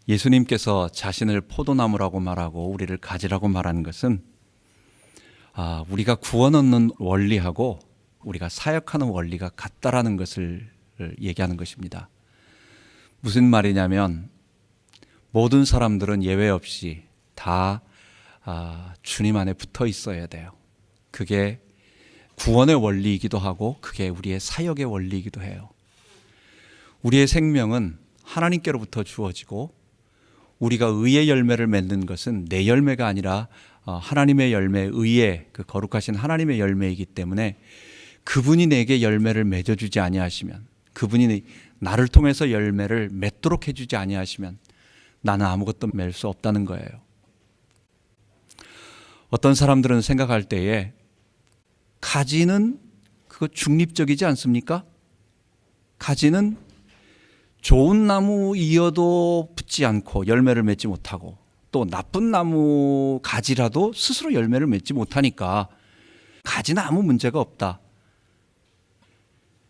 예수님께서 자신을 포도나무라고 말하고 우리를 가지라고 말하는 것은 우리가 구원 얻는 원리하고 우리가 사역하는 원리가 같다라는 것을 얘기하는 것입니다. 무슨 말이냐면 모든 사람들은 예외 없이 다 주님 안에 붙어 있어야 돼요. 그게 구원의 원리이기도 하고 그게 우리의 사역의 원리이기도 해요. 우리의 생명은 하나님께로부터 주어지고 우리가 의의 열매를 맺는 것은 내 열매가 아니라 하나님의 열매, 의의 그 거룩하신 하나님의 열매이기 때문에 그분이 내게 열매를 맺어주지 아니하시면, 그분이 나를 통해서 열매를 맺도록 해주지 아니하시면 나는 아무것도 맺을 수 없다는 거예요. 어떤 사람들은 생각할 때에 가지는 그거 중립적이지 않습니까? 가지는 좋은 나무이어도 붙지 않고 열매를 맺지 못하고 또 나쁜 나무 가지라도 스스로 열매를 맺지 못하니까 가지는 아무 문제가 없다.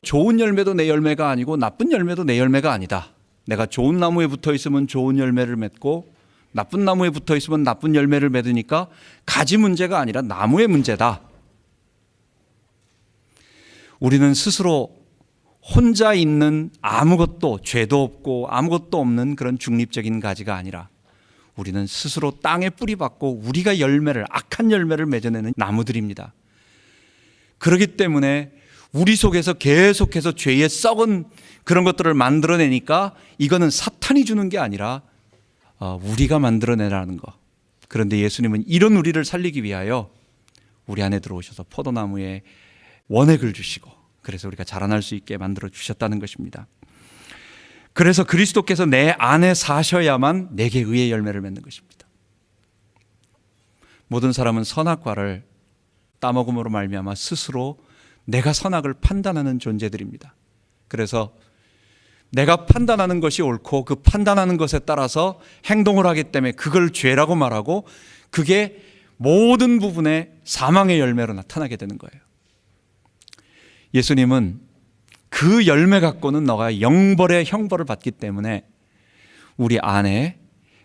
좋은 열매도 내 열매가 아니고 나쁜 열매도 내 열매가 아니다. 내가 좋은 나무에 붙어 있으면 좋은 열매를 맺고 나쁜 나무에 붙어 있으면 나쁜 열매를 맺으니까 가지 문제가 아니라 나무의 문제다. 우리는 스스로 혼자 있는 아무것도 죄도 없고 아무것도 없는 그런 중립적인 가지가 아니라 우리는 스스로 땅에 뿌리 박고 우리가 열매를, 악한 열매를 맺어내는 나무들입니다. 그렇기 때문에 우리 속에서 계속해서 죄의 썩은 그런 것들을 만들어내니까 이거는 사탄이 주는 게 아니라 우리가 만들어내라는 거. 그런데 예수님은 이런 우리를 살리기 위하여 우리 안에 들어오셔서 포도나무에 원액을 주시고 그래서 우리가 자라날 수 있게 만들어 주셨다는 것입니다. 그래서 그리스도께서 내 안에 사셔야만 내게 의의 열매를 맺는 것입니다. 모든 사람은 선악과를 따먹음으로 말미암아 스스로 내가 선악을 판단하는 존재들입니다. 그래서 내가 판단하는 것이 옳고 그 판단하는 것에 따라서 행동을 하기 때문에 그걸 죄라고 말하고 그게 모든 부분에 사망의 열매로 나타나게 되는 거예요. 예수님은 그 열매 갖고는 너가 영벌의 형벌을 받기 때문에 우리 안에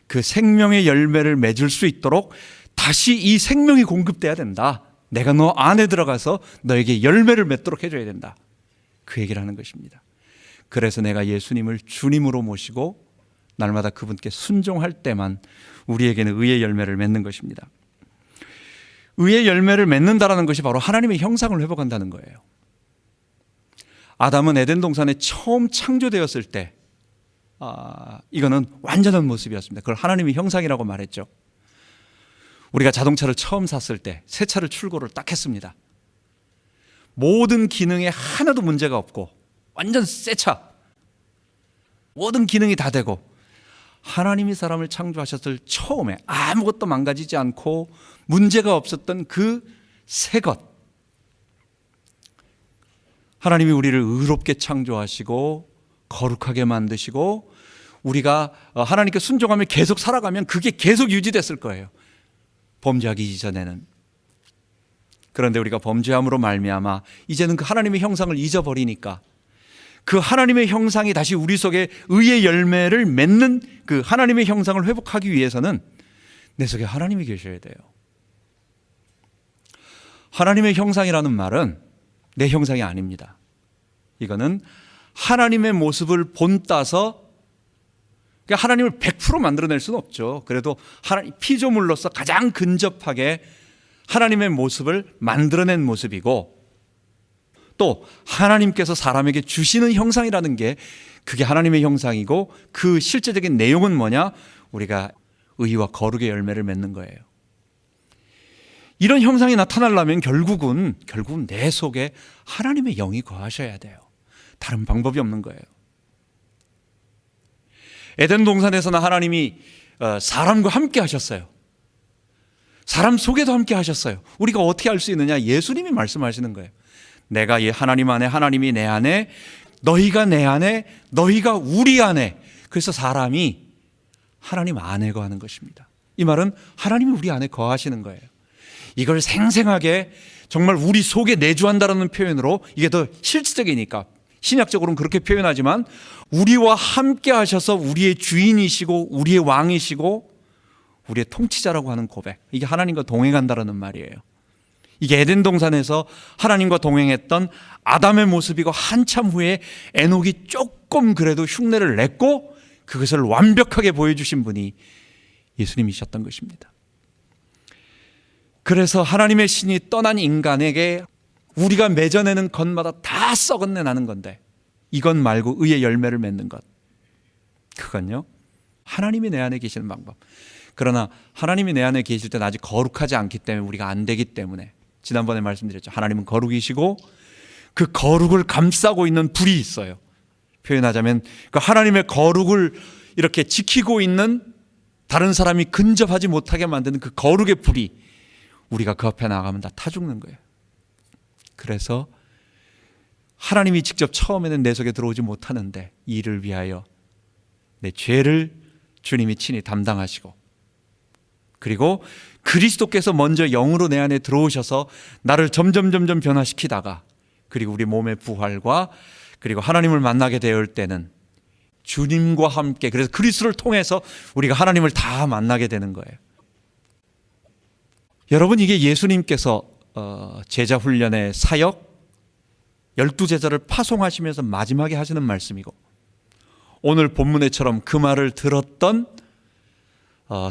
그 생명의 열매를 맺을 수 있도록 다시 이 생명이 공급돼야 된다. 내가 너 안에 들어가서 너에게 열매를 맺도록 해줘야 된다. 그 얘기를 하는 것입니다. 그래서 내가 예수님을 주님으로 모시고 날마다 그분께 순종할 때만 우리에게는 의의 열매를 맺는 것입니다. 의의 열매를 맺는다라는 것이 바로 하나님의 형상을 회복한다는 거예요. 아담은 에덴 동산에 처음 창조되었을 때 이거는 완전한 모습이었습니다. 그걸 하나님의 형상이라고 말했죠. 우리가 자동차를 처음 샀을 때 새 차를 출고를 딱 했습니다. 모든 기능에 하나도 문제가 없고 완전 새 차, 모든 기능이 다 되고 하나님이 사람을 창조하셨을 처음에 아무것도 망가지지 않고 문제가 없었던 그 새 것, 하나님이 우리를 의롭게 창조하시고 거룩하게 만드시고 우리가 하나님께 순종하며 계속 살아가면 그게 계속 유지됐을 거예요. 범죄하기 이전에는. 그런데 우리가 범죄함으로 말미암아 이제는 그 하나님의 형상을 잊어버리니까 그 하나님의 형상이 다시 우리 속에 의의 열매를 맺는 그 하나님의 형상을 회복하기 위해서는 내 속에 하나님이 계셔야 돼요. 하나님의 형상이라는 말은 내 형상이 아닙니다. 이거는 하나님의 모습을 본따서 하나님을 100% 만들어낼 수는 없죠. 그래도 피조물로서 가장 근접하게 하나님의 모습을 만들어낸 모습이고 또 하나님께서 사람에게 주시는 형상이라는 게 그게 하나님의 형상이고 그 실제적인 내용은 뭐냐? 우리가 의와 거룩의 열매를 맺는 거예요. 이런 형상이 나타나려면 결국은 내 속에 하나님의 영이 거하셔야 돼요. 다른 방법이 없는 거예요. 에덴 동산에서는 하나님이 사람과 함께 하셨어요. 사람 속에도 함께 하셨어요. 우리가 어떻게 알 수 있느냐? 예수님이 말씀하시는 거예요. 내가 하나님 안에, 하나님이 내 안에, 너희가 내 안에, 너희가 우리 안에. 그래서 사람이 하나님 안에 거하는 것입니다. 이 말은 하나님이 우리 안에 거하시는 거예요. 이걸 생생하게 정말 우리 속에 내주한다는 표현으로 이게 더 실질적이니까 신약적으로는 그렇게 표현하지만 우리와 함께 하셔서 우리의 주인이시고 우리의 왕이시고 우리의 통치자라고 하는 고백, 이게 하나님과 동행한다라는 말이에요. 이게 에덴 동산에서 하나님과 동행했던 아담의 모습이고, 한참 후에 에녹이 조금 그래도 흉내를 냈고 그것을 완벽하게 보여주신 분이 예수님이셨던 것입니다. 그래서 하나님의 신이 떠난 인간에게 우리가 맺어내는 것마다 다 썩은 내 나는 건데, 이것 말고 의의 열매를 맺는 것, 그건요 하나님이 내 안에 계시는 방법. 그러나 하나님이 내 안에 계실 때는 아직 거룩하지 않기 때문에 우리가 안 되기 때문에, 지난번에 말씀드렸죠. 하나님은 거룩이시고 그 거룩을 감싸고 있는 불이 있어요. 표현하자면 그 하나님의 거룩을 이렇게 지키고 있는, 다른 사람이 근접하지 못하게 만드는 그 거룩의 불이, 우리가 그 앞에 나가면 다 타 죽는 거예요. 그래서 하나님이 직접 처음에는 내 속에 들어오지 못하는데, 이를 위하여 내 죄를 주님이 친히 담당하시고, 그리고 그리스도께서 먼저 영으로 내 안에 들어오셔서 나를 점점 변화시키다가, 그리고 우리 몸의 부활과 그리고 하나님을 만나게 되을 때는 주님과 함께, 그래서 그리스도를 통해서 우리가 하나님을 다 만나게 되는 거예요. 여러분, 이게 예수님께서 제자 훈련의 사역 12제자를 파송하시면서 마지막에 하시는 말씀이고, 오늘 본문에처럼 그 말을 들었던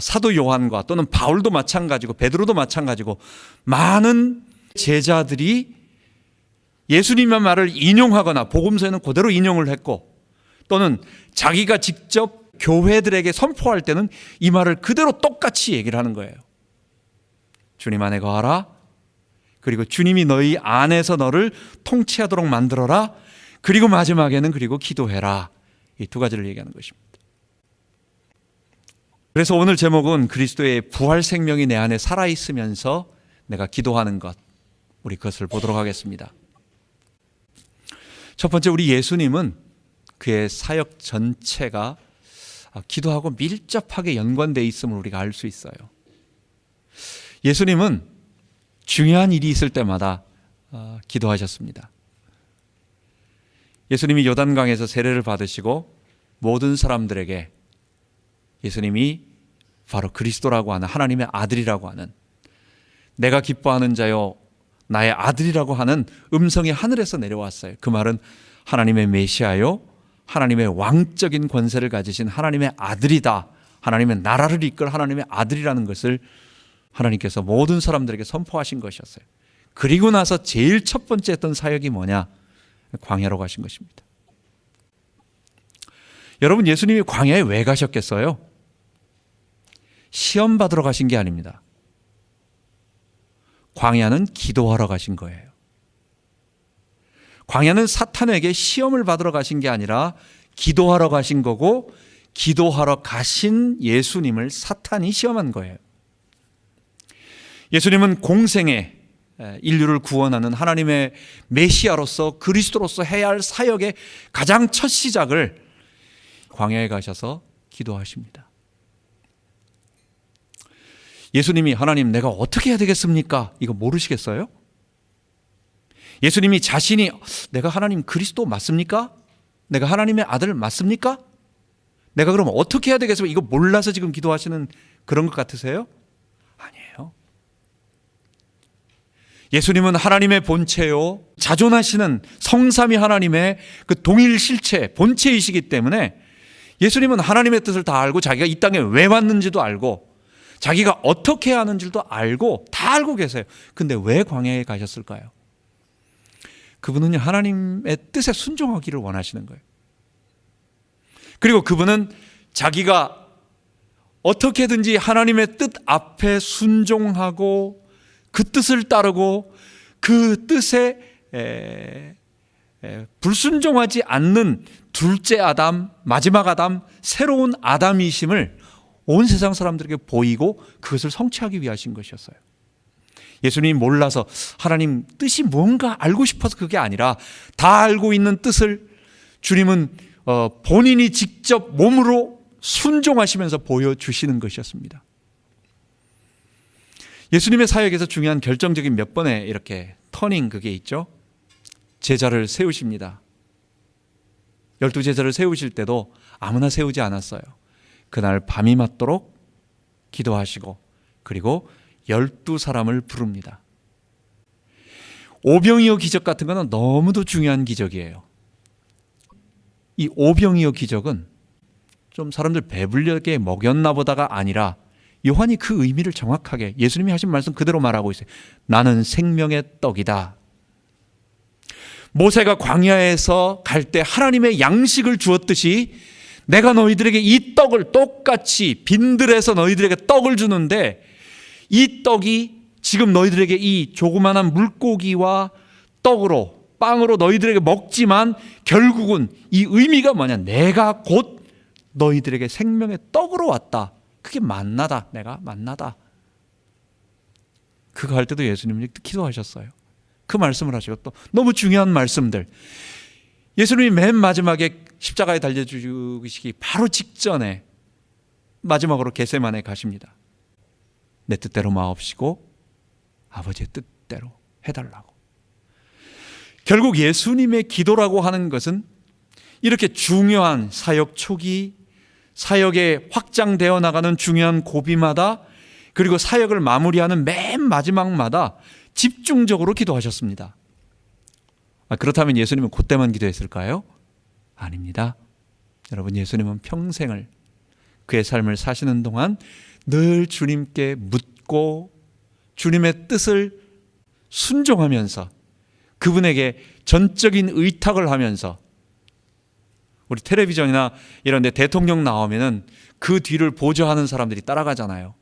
사도 요한과 또는 바울도 마찬가지고 베드로도 마찬가지고 많은 제자들이 예수님의 말을 인용하거나 복음서에는 그대로 인용을 했고, 또는 자기가 직접 교회들에게 선포할 때는 이 말을 그대로 똑같이 얘기를 하는 거예요. 주님 안에 거하라, 그리고 주님이 너희 안에서 너를 통치하도록 만들어라, 그리고 마지막에는 그리고 기도해라. 이 두 가지를 얘기하는 것입니다. 그래서 오늘 제목은 그리스도의 부활 생명이 내 안에 살아있으면서 내가 기도하는 것, 우리 그것을 보도록 하겠습니다. 첫 번째, 우리 예수님은 그의 사역 전체가 기도하고 밀접하게 연관되어 있음을 우리가 알 수 있어요. 예수님은 중요한 일이 있을 때마다 기도하셨습니다. 예수님이 요단강에서 세례를 받으시고 모든 사람들에게 예수님이 바로 그리스도라고 하는, 하나님의 아들이라고 하는, 내가 기뻐하는 자요 나의 아들이라고 하는 음성이 하늘에서 내려왔어요. 그 말은 하나님의 메시아요, 하나님의 왕적인 권세를 가지신 하나님의 아들이다, 하나님의 나라를 이끌 하나님의 아들이라는 것을 하나님께서 모든 사람들에게 선포하신 것이었어요. 그리고 나서 제일 첫 번째 했던 사역이 뭐냐? 광야로 가신 것입니다. 여러분, 예수님이 광야에 왜 가셨겠어요? 시험 받으러 가신 게 아닙니다. 광야는 기도하러 가신 거예요. 광야는 사탄에게 시험을 받으러 가신 게 아니라 기도하러 가신 거고, 기도하러 가신 예수님을 사탄이 시험한 거예요. 예수님은 공생에 인류를 구원하는 하나님의 메시아로서, 그리스도로서 해야 할 사역의 가장 첫 시작을 광야에 가셔서 기도하십니다. 예수님이 하나님 내가 어떻게 해야 되겠습니까? 이거 모르시겠어요? 예수님이 자신이 내가 하나님 그리스도 맞습니까? 내가 하나님의 아들 맞습니까? 내가 그럼 어떻게 해야 되겠습니까? 이거 몰라서 지금 기도하시는 그런 것 같으세요? 아니에요. 예수님은 하나님의 본체요, 자존하시는 성삼위 하나님의 그 동일 실체, 본체이시기 때문에 예수님은 하나님의 뜻을 다 알고, 자기가 이 땅에 왜 왔는지도 알고, 자기가 어떻게 해야 하는지도 알고, 다 알고 계세요. 근데 왜 광야에 가셨을까요? 그분은 하나님의 뜻에 순종하기를 원하시는 거예요. 그리고 그분은 자기가 어떻게든지 하나님의 뜻 앞에 순종하고 그 뜻을 따르고 그 뜻에 불순종하지 않는 둘째 아담, 마지막 아담, 새로운 아담이심을 온 세상 사람들에게 보이고 그것을 성취하기 위하신 것이었어요. 예수님이 몰라서 하나님 뜻이 뭔가 알고 싶어서 그게 아니라 다 알고 있는 뜻을 주님은 본인이 직접 몸으로 순종하시면서 보여주시는 것이었습니다. 예수님의 사역에서 중요한 결정적인 몇 번의 이렇게 터닝, 그게 있죠. 제자를 세우십니다. 12 제자를 세우실 때도 아무나 세우지 않았어요. 그날 밤이 맞도록 기도하시고 그리고 12 사람을 부릅니다. 오병이어 기적 같은 거는 너무도 중요한 기적이에요. 이 오병이어 기적은 좀 사람들 배불리게 먹였나 보다가 아니라 요한이 그 의미를 정확하게 예수님이 하신 말씀 그대로 말하고 있어요. 나는 생명의 떡이다. 모세가 광야에서 갈 때 하나님의 양식을 주었듯이 내가 너희들에게 이 떡을 똑같이 빈들에서 너희들에게 떡을 주는데 이 떡이 지금 너희들에게 이 조그마한 물고기와 떡으로 빵으로 너희들에게 먹지만 결국은 이 의미가 뭐냐? 내가 곧 너희들에게 생명의 떡으로 왔다. 그게 만나다. 내가 만나다. 그거 할 때도 예수님이 기도하셨어요. 그 말씀을 하시고 또 너무 중요한 말씀들. 예수님이 맨 마지막에 십자가에 달려 죽으시기 바로 직전에 마지막으로 겟세마네 가십니다. 내 뜻대로 마옵시고 아버지의 뜻대로 해달라고. 결국 예수님의 기도라고 하는 것은 이렇게 중요한 사역 초기, 사역에 확장되어 나가는 중요한 고비마다 그리고 사역을 마무리하는 맨 마지막마다 집중적으로 기도하셨습니다. 그렇다면 예수님은 그때만 기도했을까요? 아닙니다. 여러분, 예수님은 평생을 그의 삶을 사시는 동안 늘 주님께 묻고 주님의 뜻을 순종하면서 그분에게 전적인 의탁을 하면서 우리 텔레비전이나 이런 데 대통령 나오면은 그 뒤를 보조하는 사람들이 따라가잖아요.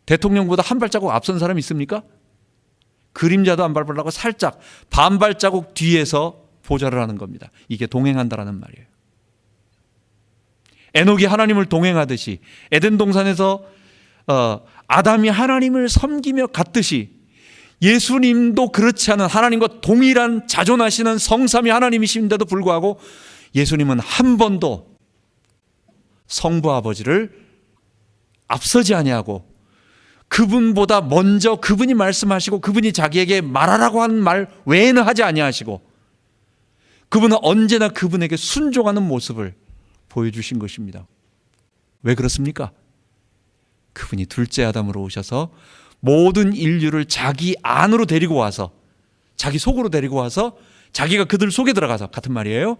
대통령보다 한 발자국 앞선 사람이 있습니까? 그림자도 안 밟으려고 살짝 반 발자국 뒤에서 보좌를 하는 겁니다. 이게 동행한다라는 말이에요. 에녹이 하나님을 동행하듯이 에덴 동산에서 아담이 하나님을 섬기며 갔듯이 예수님도 그렇지 않은 하나님과 동일한 자존하시는 성삼위 하나님이신데도 불구하고 예수님은 한 번도 성부 아버지를 앞서지 아니하고 그분보다 먼저 그분이 말씀하시고 그분이 자기에게 말하라고 하는 말 외에는 하지 아니하시고 그분은 언제나 그분에게 순종하는 모습을 보여주신 것입니다. 왜 그렇습니까? 그분이 둘째 아담으로 오셔서 모든 인류를 자기 안으로 데리고 와서 자기 속으로 데리고 와서 자기가 그들 속에 들어가서 같은 말이에요.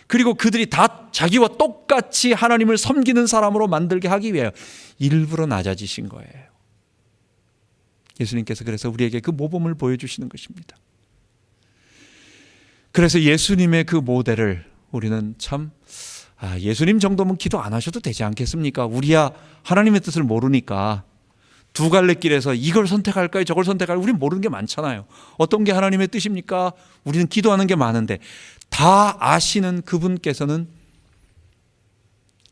그리고 그들이 다 자기와 똑같이 하나님을 섬기는 사람으로 만들게 하기 위해 일부러 낮아지신 거예요. 예수님께서 그래서 우리에게 그 모범을 보여주시는 것입니다. 그래서 예수님의 그 모델을 우리는 참 예수님 정도면 기도 안 하셔도 되지 않겠습니까? 우리야 하나님의 뜻을 모르니까 두 갈래 길에서 이걸 선택할까요? 저걸 선택할까요? 우리는 모르는 게 많잖아요. 어떤 게 하나님의 뜻입니까? 우리는 기도하는 게 많은데 다 아시는 그분께서는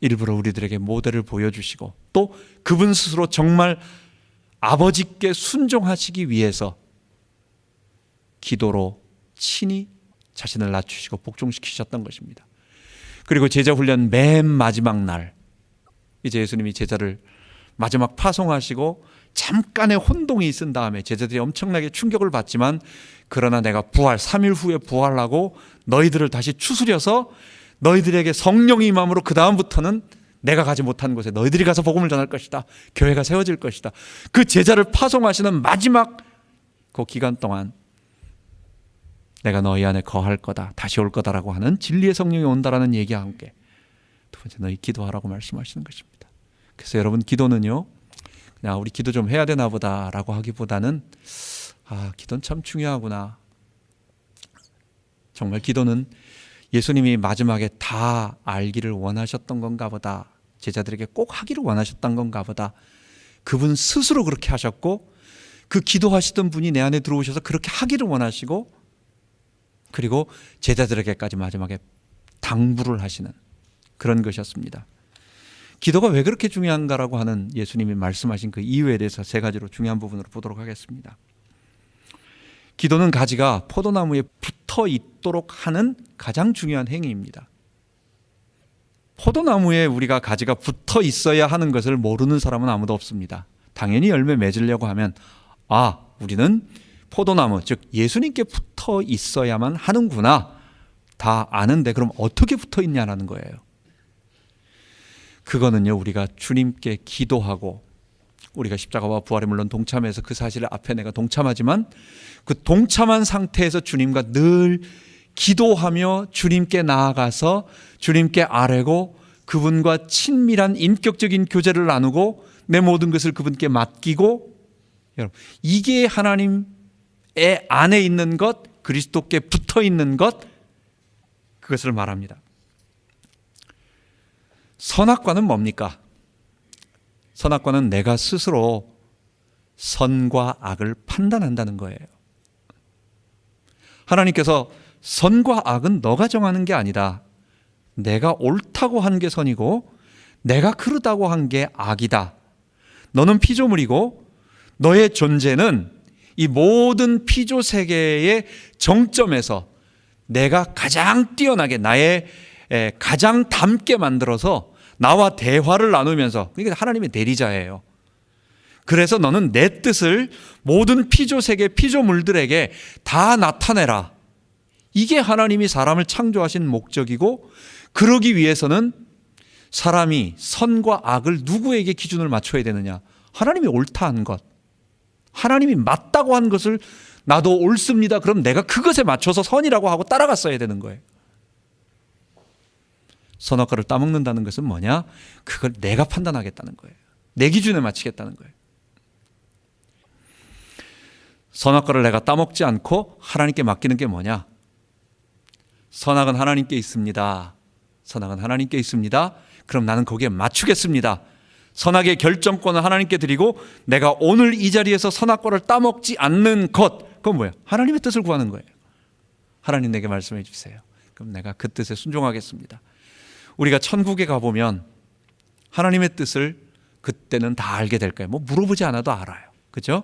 일부러 우리들에게 모델을 보여주시고 또 그분 스스로 정말 아버지께 순종하시기 위해서 기도로 친히 자신을 낮추시고 복종시키셨던 것입니다. 그리고 제자 훈련 맨 마지막 날 이제 예수님이 제자를 마지막 파송하시고 잠깐의 혼동이 있은 다음에 제자들이 엄청나게 충격을 받지만 그러나 내가 3일 후에 부활하고 너희들을 다시 추스려서 너희들에게 성령의 임함으로 그 다음부터는 내가 가지 못한 곳에 너희들이 가서 복음을 전할 것이다. 교회가 세워질 것이다. 그 제자를 파송하시는 마지막 그 기간 동안 내가 너희 안에 거할 거다. 다시 올 거다라고 하는 진리의 성령이 온다라는 얘기와 함께 두 번째 너희 기도하라고 말씀하시는 것입니다. 그래서 여러분 기도는요. 그냥 우리 기도 좀 해야 되나 보다라고 하기보다는 기도는 참 중요하구나. 정말 기도는 예수님이 마지막에 다 알기를 원하셨던 건가 보다. 제자들에게 꼭 하기를 원하셨던 건가 보다. 그분 스스로 그렇게 하셨고 그 기도하시던 분이 내 안에 들어오셔서 그렇게 하기를 원하시고 그리고 제자들에게까지 마지막에 당부를 하시는 그런 것이었습니다. 기도가 왜 그렇게 중요한가라고 하는 예수님이 말씀하신 그 이유에 대해서 세 가지로 중요한 부분으로 보도록 하겠습니다. 기도는 가지가 포도나무에 붙어 있도록 하는 가장 중요한 행위입니다. 포도나무에 우리가 가지가 붙어 있어야 하는 것을 모르는 사람은 아무도 없습니다. 당연히 열매 맺으려고 하면 우리는 포도나무 즉 예수님께 붙어 있어야만 하는구나. 다 아는데 그럼 어떻게 붙어 있냐라는 거예요. 그거는요, 우리가 주님께 기도하고, 우리가 십자가와 부활에 물론 동참해서 그 사실을 앞에 내가 동참하지만 그 동참한 상태에서 주님과 늘 기도하며 주님께 나아가서 주님께 아뢰고 그분과 친밀한 인격적인 교제를 나누고 내 모든 것을 그분께 맡기고, 여러분, 이게 하나님의 안에 있는 것, 그리스도께 붙어 있는 것, 그것을 말합니다. 선악과는 뭡니까? 선악과는 내가 스스로 선과 악을 판단한다는 거예요. 하나님께서 선과 악은 너가 정하는 게 아니다. 내가 옳다고 한 게 선이고 내가 그르다고 한 게 악이다. 너는 피조물이고 너의 존재는 이 모든 피조 세계의 정점에서 내가 가장 뛰어나게, 나의 가장 닮게 만들어서 나와 대화를 나누면서, 이게 하나님의 대리자예요. 그래서 너는 내 뜻을 모든 피조 세계 피조물들에게 다 나타내라. 이게 하나님이 사람을 창조하신 목적이고, 그러기 위해서는 사람이 선과 악을 누구에게 기준을 맞춰야 되느냐? 하나님이 옳다 한 것, 하나님이 맞다고 한 것을 나도 옳습니다. 그럼 내가 그것에 맞춰서 선이라고 하고 따라갔어야 되는 거예요. 선악과를 따먹는다는 것은 뭐냐? 그걸 내가 판단하겠다는 거예요. 내 기준에 맞추겠다는 거예요. 선악과를 내가 따먹지 않고 하나님께 맡기는 게 뭐냐? 선악은 하나님께 있습니다. 선악은 하나님께 있습니다. 그럼 나는 거기에 맞추겠습니다. 선악의 결정권을 하나님께 드리고 내가 오늘 이 자리에서 선악과를 따먹지 않는 것, 그건 뭐예요? 하나님의 뜻을 구하는 거예요. 하나님 내게 말씀해 주세요. 그럼 내가 그 뜻에 순종하겠습니다. 우리가 천국에 가보면 하나님의 뜻을 그때는 다 알게 될 거예요. 뭐 물어보지 않아도 알아요. 그렇죠?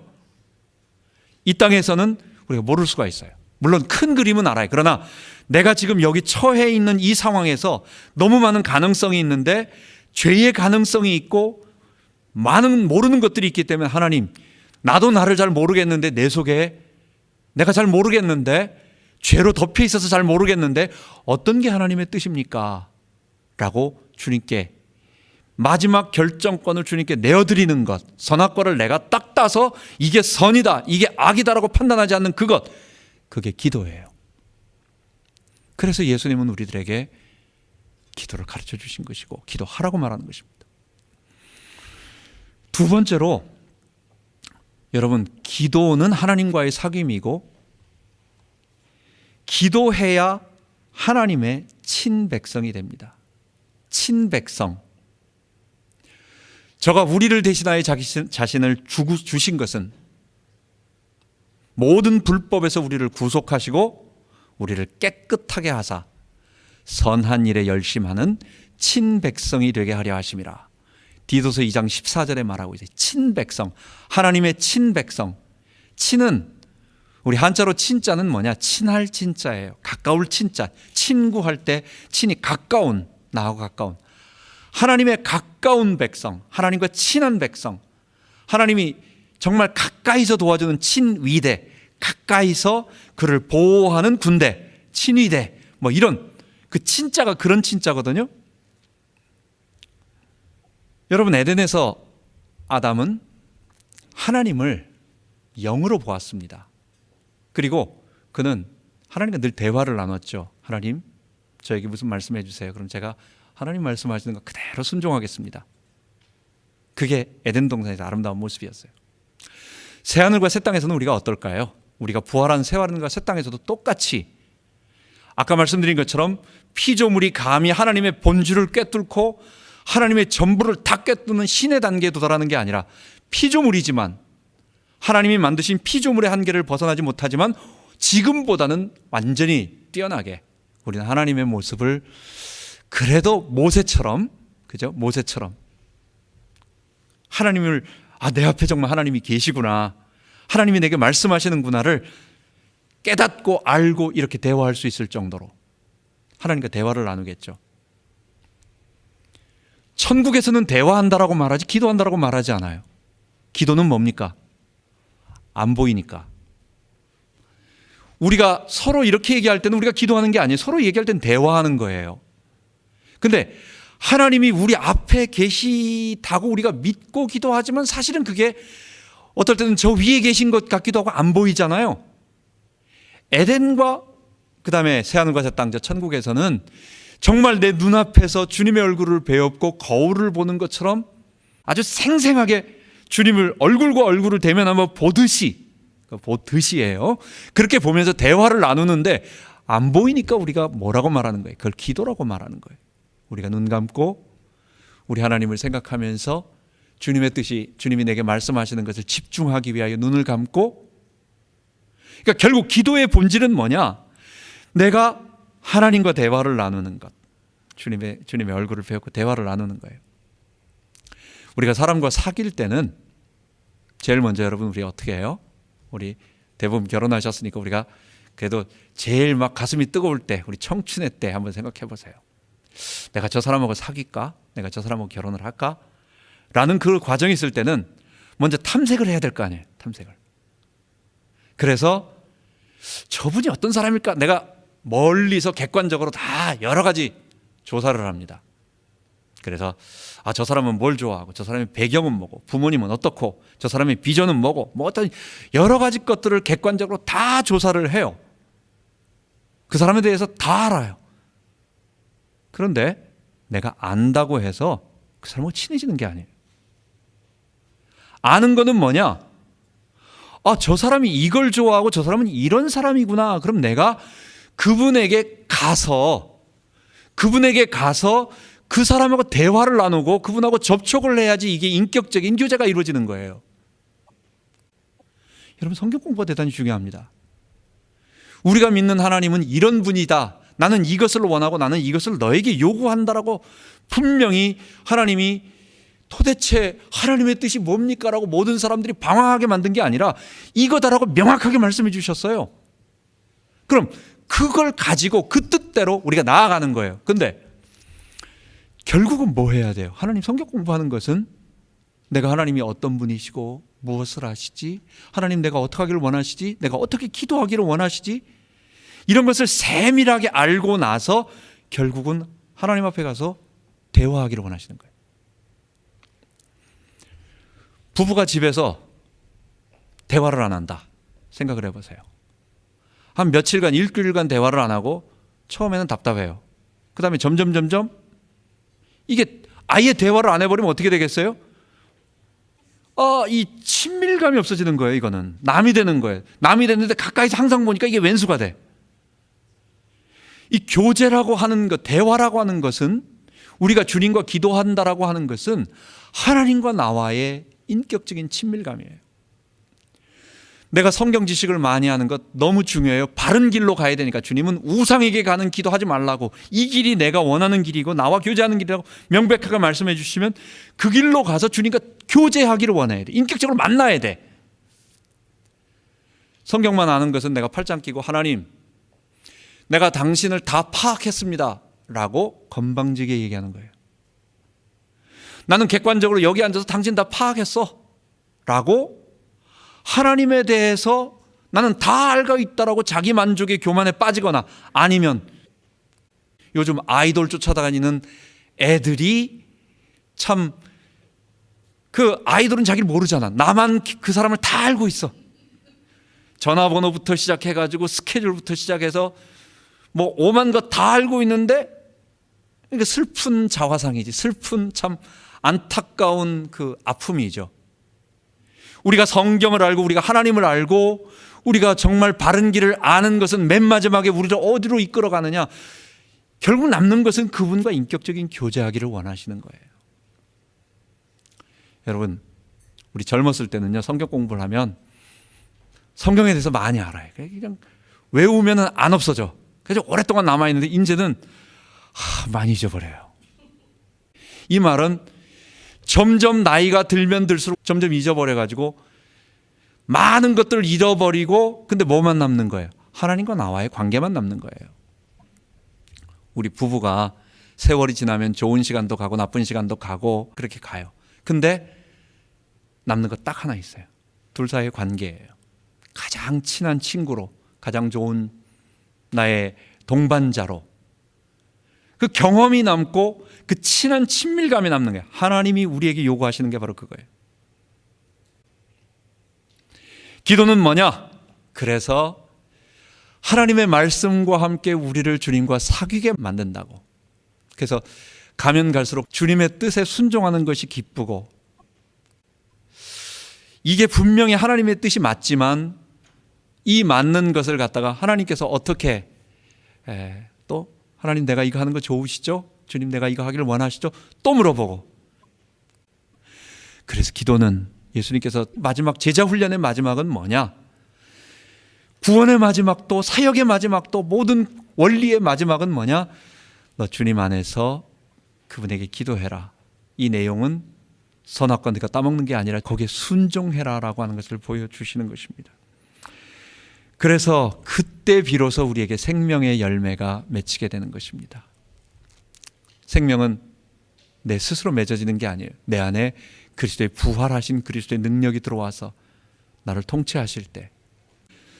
이 땅에서는 우리가 모를 수가 있어요. 물론 큰 그림은 알아요. 그러나 내가 지금 여기 처해 있는 이 상황에서 너무 많은 가능성이 있는데, 죄의 가능성이 있고 많은 모르는 것들이 있기 때문에, 하나님, 나도 나를 잘 모르겠는데, 내 속에 내가 잘 모르겠는데, 죄로 덮여 있어서 잘 모르겠는데 어떤 게 하나님의 뜻입니까? 라고 주님께 마지막 결정권을 주님께 내어드리는 것, 선악과를 내가 딱 따서 이게 선이다, 이게 악이다라고 판단하지 않는 그것, 그게 기도예요. 그래서 예수님은 우리들에게 기도를 가르쳐 주신 것이고 기도하라고 말하는 것입니다. 두 번째로, 여러분, 기도는 하나님과의 사귐이고 기도해야 하나님의 친백성이 됩니다. 친백성. 저가 우리를 대신하여 자신을 주신 것은 모든 불법에서 우리를 구속하시고 우리를 깨끗하게 하사 선한 일에 열심하는 친백성이 되게 하려 하심이라. 디도서 2장 14절에 말하고 있어요. 친백성, 하나님의 친백성. 친은, 우리 한자로 친자는 뭐냐? 친할 친자예요. 가까울 친자. 친구할 때 친이 가까운, 나하고 가까운. 하나님의 가까운 백성, 하나님과 친한 백성, 하나님이 정말 가까이서 도와주는 친위대, 가까이서 그를 보호하는 군대, 친위대, 뭐 이런, 그 친자가 그런 친자거든요. 여러분, 에덴에서 아담은 하나님을 영으로 보았습니다. 그리고 그는 하나님과 늘 대화를 나눴죠. 하나님, 저에게 무슨 말씀해 주세요. 그럼 제가 하나님 말씀하시는 거 그대로 순종하겠습니다. 그게 에덴 동산에서 아름다운 모습이었어요. 새하늘과 새 땅에서는 우리가 어떨까요? 우리가 부활한 새하늘과 새 땅에서도 똑같이 아까 말씀드린 것처럼 피조물이 감히 하나님의 본질을 꿰뚫고 하나님의 전부를 다 꿰뚫는 신의 단계에 도달하는 게 아니라, 피조물이지만 하나님이 만드신 피조물의 한계를 벗어나지 못하지만 지금보다는 완전히 뛰어나게 우리는 하나님의 모습을, 그래도 모세처럼, 그죠? 모세처럼 하나님을, 내 앞에 정말 하나님이 계시구나, 하나님이 내게 말씀하시는구나를 깨닫고 알고 이렇게 대화할 수 있을 정도로 하나님과 대화를 나누겠죠. 천국에서는 대화한다라고 말하지 기도한다라고 말하지 않아요. 기도는 뭡니까? 안 보이니까. 우리가 서로 이렇게 얘기할 때는 우리가 기도하는 게 아니에요. 서로 얘기할 때는 대화하는 거예요. 근데 하나님이 우리 앞에 계시다고 우리가 믿고 기도하지만 사실은 그게 어떨 때는 저 위에 계신 것 같기도 하고 안 보이잖아요. 에덴과 그 다음에 새하늘과 새 땅, 저 천국에서는 정말 내 눈앞에서 주님의 얼굴을 배웠고 거울을 보는 것처럼 아주 생생하게 주님을 얼굴과 얼굴을 대면하며 보듯이에요. 그렇게 보면서 대화를 나누는데 안 보이니까 우리가 뭐라고 말하는 거예요? 그걸 기도라고 말하는 거예요. 우리가 눈 감고 우리 하나님을 생각하면서 주님의 뜻이, 주님이 내게 말씀하시는 것을 집중하기 위하여 눈을 감고, 그러니까 결국 기도의 본질은 뭐냐? 내가 하나님과 대화를 나누는 것, 주님의 얼굴을 배우고 대화를 나누는 거예요. 우리가 사람과 사귈 때는 제일 먼저 여러분 우리 어떻게 해요? 우리 대부분 결혼하셨으니까 우리가 그래도 제일 막 가슴이 뜨거울 때, 우리 청춘의 때 한번 생각해 보세요. 내가 저 사람하고 사귈까? 내가 저 사람하고 결혼을 할까? 라는 그 과정이 있을 때는 먼저 탐색을 해야 될 거 아니에요. 탐색을. 그래서 저분이 어떤 사람일까? 내가 멀리서 객관적으로 다 여러 가지 조사를 합니다. 그래서 저 사람은 뭘 좋아하고, 저 사람의 배경은 뭐고, 부모님은 어떻고, 저 사람의 비전은 뭐고, 뭐 어떤 여러 가지 것들을 객관적으로 다 조사를 해요. 그 사람에 대해서 다 알아요. 그런데 내가 안다고 해서 그 사람하고 친해지는 게 아니에요. 아는 거는 뭐냐? 저 사람이 이걸 좋아하고 저 사람은 이런 사람이구나. 그럼 내가 그분에게 가서 그 사람하고 대화를 나누고 그분하고 접촉을 해야지 이게 인격적인 교제가 이루어지는 거예요. 여러분, 성경 공부가 대단히 중요합니다. 우리가 믿는 하나님은 이런 분이다. 나는 이것을 원하고 나는 이것을 너에게 요구한다라고 분명히 하나님이 도대체 하나님의 뜻이 뭡니까? 라고 모든 사람들이 방황하게 만든 게 아니라 이거다라고 명확하게 말씀해 주셨어요. 그럼 그걸 가지고 그 뜻대로 우리가 나아가는 거예요. 근데 결국은 뭐 해야 돼요? 하나님 성경 공부하는 것은 내가 하나님이 어떤 분이시고 무엇을 하시지? 하나님 내가 어떻게 하기를 원하시지? 내가 어떻게 기도하기를 원하시지? 이런 것을 세밀하게 알고 나서 결국은 하나님 앞에 가서 대화하기를 원하시는 거예요. 부부가 집에서 대화를 안 한다. 생각을 해보세요. 한 며칠간, 일주일간 대화를 안 하고 처음에는 답답해요. 그 다음에 점점 이게 아예 대화를 안 해버리면 어떻게 되겠어요? 이 친밀감이 없어지는 거예요. 이거는 남이 되는 거예요. 남이 됐는데 가까이서 항상 보니까 이게 왼수가 돼. 이 교제라고 하는 것, 대화라고 하는 것은, 우리가 주님과 기도한다라고 하는 것은 하나님과 나와의 인격적인 친밀감이에요. 내가 성경 지식을 많이 하는 것 너무 중요해요. 바른 길로 가야 되니까 주님은 우상에게 가는 기도하지 말라고, 이 길이 내가 원하는 길이고 나와 교제하는 길이라고 명백하게 말씀해 주시면 그 길로 가서 주님과 교제하기를 원해야 돼. 인격적으로 만나야 돼. 성경만 아는 것은 내가 팔짱 끼고 하나님 내가 당신을 다 파악했습니다 라고 건방지게 얘기하는 거예요. 나는 객관적으로 여기 앉아서 당신 다 파악했어 라고 하나님에 대해서 나는 다 알고 있다라고 자기 만족의 교만에 빠지거나, 아니면 요즘 아이돌 쫓아다니는 애들이 참, 그 아이돌은 자기를 모르잖아. 나만 그 사람을 다 알고 있어. 전화번호부터 시작해가지고 스케줄부터 시작해서 뭐 오만 것 다 알고 있는데, 그러니까 슬픈 자화상이지. 슬픈 참 안타까운 그 아픔이죠. 우리가 성경을 알고 우리가 하나님을 알고 우리가 정말 바른 길을 아는 것은 맨 마지막에 우리를 어디로 이끌어가느냐? 결국 남는 것은 그분과 인격적인 교제하기를 원하시는 거예요. 여러분, 우리 젊었을 때는요, 성경 공부를 하면 성경에 대해서 많이 알아요. 그냥 외우면 안 없어져. 그래서 오랫동안 남아있는데 이제는 많이 잊어버려요. 이 말은 점점 나이가 들면 들수록 점점 잊어버려가지고 많은 것들을 잃어버리고, 근데 뭐만 남는 거예요? 하나님과 나와의 관계만 남는 거예요. 우리 부부가 세월이 지나면 좋은 시간도 가고 나쁜 시간도 가고 그렇게 가요. 근데 남는 거 딱 하나 있어요. 둘 사이의 관계예요. 가장 친한 친구로 가장 좋은 나의 동반자로 그 경험이 남고 그 친한 친밀감이 남는 거예요. 하나님이 우리에게 요구하시는 게 바로 그거예요. 기도는 뭐냐? 그래서 하나님의 말씀과 함께 우리를 주님과 사귀게 만든다고. 그래서 가면 갈수록 주님의 뜻에 순종하는 것이 기쁘고, 이게 분명히 하나님의 뜻이 맞지만 이 맞는 것을 갖다가 하나님께서 어떻게 또 하나님 내가 이거 하는 거 좋으시죠? 주님 내가 이거 하기를 원하시죠? 또 물어보고. 그래서 기도는 예수님께서 마지막 제자 훈련의 마지막은 뭐냐? 구원의 마지막도 사역의 마지막도 모든 원리의 마지막은 뭐냐? 너 주님 안에서 그분에게 기도해라. 이 내용은 선악과 네가 따먹는 게 아니라 거기에 순종해라라고 하는 것을 보여주시는 것입니다. 그래서 그때 비로소 우리에게 생명의 열매가 맺히게 되는 것입니다. 생명은 내 스스로 맺어지는 게 아니에요. 내 안에 그리스도의 부활하신 그리스도의 능력이 들어와서 나를 통치하실 때,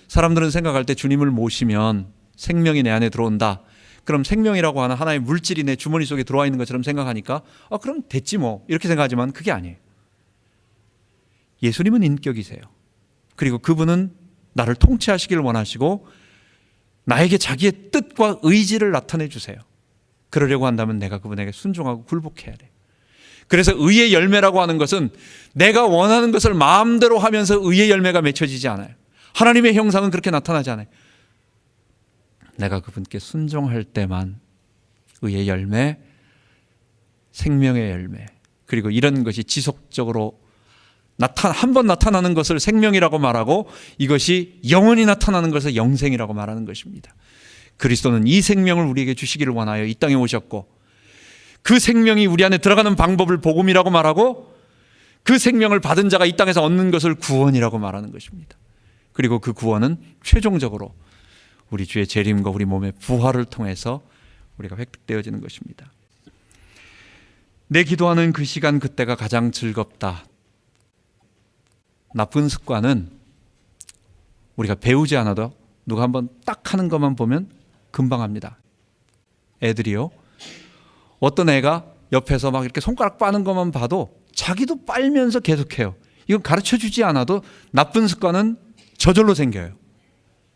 사람들은 생각할 때 주님을 모시면 생명이 내 안에 들어온다. 그럼 생명이라고 하는 하나의 물질이 내 주머니 속에 들어와 있는 것처럼 생각하니까 그럼 됐지 뭐 이렇게 생각하지만 그게 아니에요. 예수님은 인격이세요. 그리고 그분은 나를 통치하시길 원하시고 나에게 자기의 뜻과 의지를 나타내 주세요. 그러려고 한다면 내가 그분에게 순종하고 굴복해야 돼요. 그래서 의의 열매라고 하는 것은 내가 원하는 것을 마음대로 하면서 의의 열매가 맺혀지지 않아요. 하나님의 형상은 그렇게 나타나지 않아요. 내가 그분께 순종할 때만 의의 열매, 생명의 열매, 그리고 이런 것이 지속적으로 한 번 나타나는 것을 생명이라고 말하고 이것이 영원히 나타나는 것을 영생이라고 말하는 것입니다. 그리스도는 이 생명을 우리에게 주시기를 원하여 이 땅에 오셨고, 그 생명이 우리 안에 들어가는 방법을 복음이라고 말하고, 그 생명을 받은 자가 이 땅에서 얻는 것을 구원이라고 말하는 것입니다. 그리고 그 구원은 최종적으로 우리 주의 재림과 우리 몸의 부활을 통해서 우리가 획득되어지는 것입니다. 내 기도하는 그 시간 그때가 가장 즐겁다. 나쁜 습관은 우리가 배우지 않아도 누가 한번 딱 하는 것만 보면 금방 합니다. 애들이요, 어떤 애가 옆에서 막 이렇게 손가락 빠는 것만 봐도 자기도 빨면서 계속해요. 이건 가르쳐주지 않아도 나쁜 습관은 저절로 생겨요.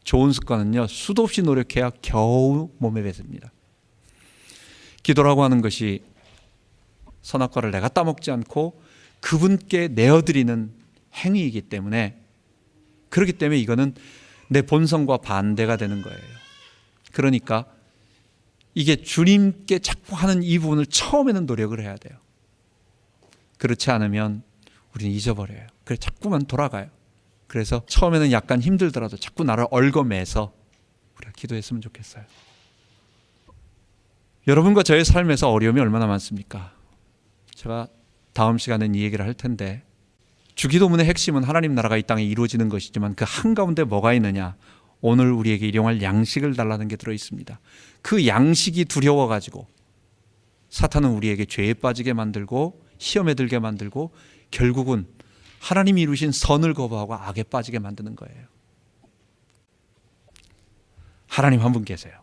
좋은 습관은요, 수도 없이 노력해야 겨우 몸에 배습니다. 기도라고 하는 것이 선악과를 내가 따먹지 않고 그분께 내어드리는 행위이기 때문에, 그렇기 때문에 이거는 내 본성과 반대가 되는 거예요. 그러니까 이게 주님께 자꾸 하는 이 부분을 처음에는 노력을 해야 돼요. 그렇지 않으면 우리는 잊어버려요. 그래서 자꾸만 돌아가요. 그래서 처음에는 약간 힘들더라도 자꾸 나를 얽어매서 우리가 기도했으면 좋겠어요. 여러분과 저의 삶에서 어려움이 얼마나 많습니까? 제가 다음 시간엔 이 얘기를 할 텐데, 주기도문의 핵심은 하나님 나라가 이 땅에 이루어지는 것이지만 그 한가운데 뭐가 있느냐? 오늘 우리에게 일용할 양식을 달라는 게 들어있습니다. 그 양식이 두려워가지고 사탄은 우리에게 죄에 빠지게 만들고 시험에 들게 만들고 결국은 하나님이 이루신 선을 거부하고 악에 빠지게 만드는 거예요. 하나님 한 분 계세요.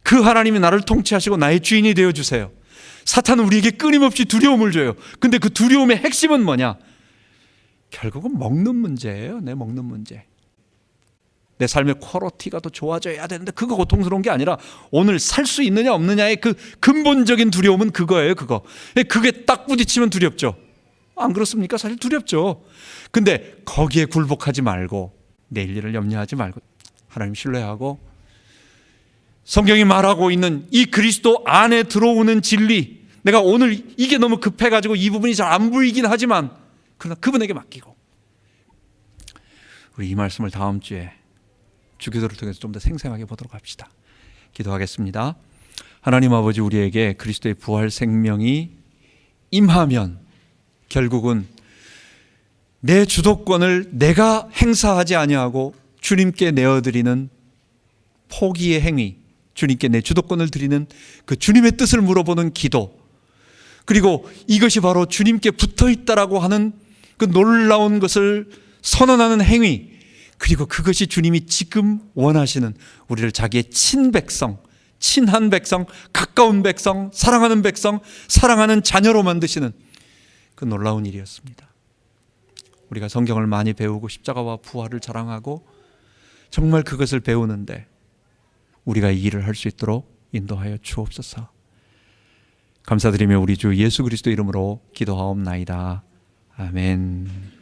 그 하나님이 나를 통치하시고 나의 주인이 되어주세요. 사탄은 우리에게 끊임없이 두려움을 줘요. 근데 그 두려움의 핵심은 뭐냐? 결국은 먹는 문제예요. 내 먹는 문제. 내 삶의 퀄리티가 더 좋아져야 되는데 그거 고통스러운 게 아니라 오늘 살 수 있느냐 없느냐의 그 근본적인 두려움은 그거예요. 그게 딱 부딪히면 두렵죠. 안 그렇습니까? 사실 두렵죠. 근데 거기에 굴복하지 말고 내일 일을 염려하지 말고 하나님 신뢰하고 성경이 말하고 있는 이 그리스도 안에 들어오는 진리, 내가 오늘 이게 너무 급해가지고 이 부분이 잘 안 보이긴 하지만 그러나 그분에게 맡기고, 우리 이 말씀을 다음 주에 주기도를 통해서 좀 더 생생하게 보도록 합시다. 기도하겠습니다. 하나님 아버지, 우리에게 그리스도의 부활 생명이 임하면 결국은 내 주도권을 내가 행사하지 아니하고 주님께 내어드리는 포기의 행위, 주님께 내 주도권을 드리는 그 주님의 뜻을 물어보는 기도, 그리고 이것이 바로 주님께 붙어있다라고 하는 그 놀라운 것을 선언하는 행위, 그리고 그것이 주님이 지금 원하시는 우리를 자기의 친백성, 친한 백성, 가까운 백성, 사랑하는 백성, 사랑하는 자녀로 만드시는 그 놀라운 일이었습니다. 우리가 성경을 많이 배우고 십자가와 부활을 자랑하고 정말 그것을 배우는데 우리가 이 일을 할 수 있도록 인도하여 주옵소서. 감사드리며 우리 주 예수 그리스도 이름으로 기도하옵나이다. 아멘.